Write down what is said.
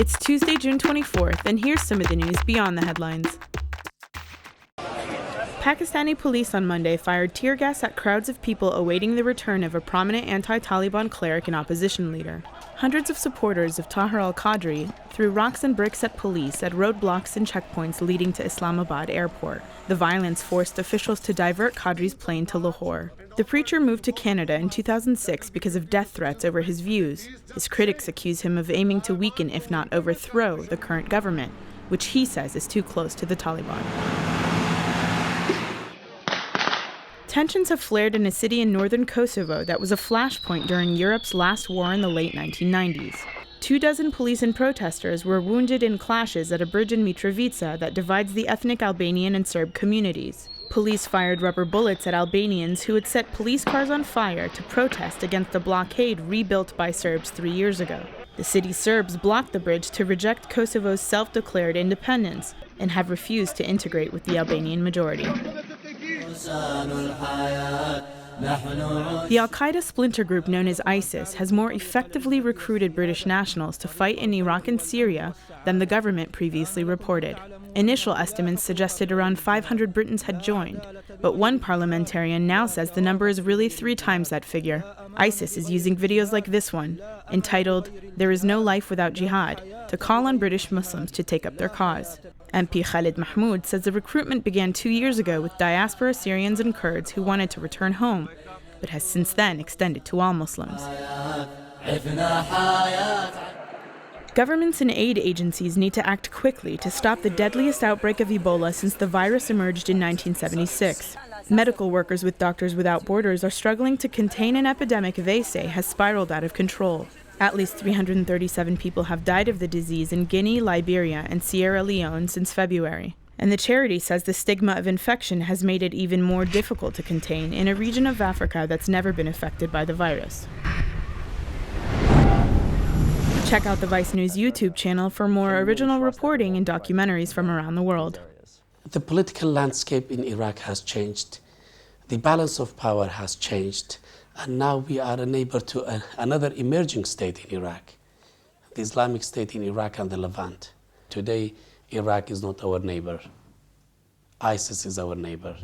It's Tuesday, June 24th, and here's some of the news beyond the headlines. Pakistani police on Monday fired tear gas at crowds of people awaiting the return of a prominent anti-Taliban cleric and opposition leader. Hundreds of supporters of Tahir ul-Qadri threw rocks and bricks at police at roadblocks and checkpoints leading to Islamabad airport. The violence forced officials to divert Qadri's plane to Lahore. The preacher moved to Canada in 2006 because of death threats over his views. His critics accuse him of aiming to weaken, if not overthrow, the current government, which he says is too close to the Taliban. Tensions have flared in a city in northern Kosovo that was a flashpoint during Europe's last war in the late 1990s. 24 police and protesters were wounded in clashes at a bridge in Mitrovica that divides the ethnic Albanian and Serb communities. Police fired rubber bullets at Albanians who had set police cars on fire to protest against the blockade rebuilt by Serbs 3 years ago. The city's Serbs blocked the bridge to reject Kosovo's self-declared independence and have refused to integrate with the Albanian majority. The al-Qaeda splinter group known as ISIS has more effectively recruited British nationals to fight in Iraq and Syria than the government previously reported. Initial estimates suggested around 500 Britons had joined, but one parliamentarian now says the number is really 3 times that figure. ISIS is using videos like this one, entitled "There is no life without jihad," to call on British Muslims to take up their cause. MP Khalid Mahmoud says the recruitment began 2 years ago with diaspora Syrians and Kurds who wanted to return home, but has since then extended to all Muslims. Governments and aid agencies need to act quickly to stop the deadliest outbreak of Ebola since the virus emerged in 1976. Medical workers with Doctors Without Borders are struggling to contain an epidemic they say has spiraled out of control. At least 337 people have died of the disease in Guinea, Liberia, and Sierra Leone since February. And the charity says the stigma of infection has made it even more difficult to contain in a region of Africa that's never been affected by the virus. Check out the VICE News YouTube channel for more original reporting and documentaries from around the world. The political landscape in Iraq has changed. The balance of power has changed. And now we are a neighbor to another emerging state in Iraq, the Islamic State in Iraq and the Levant. Today, Iraq is not our neighbor. ISIS is our neighbor.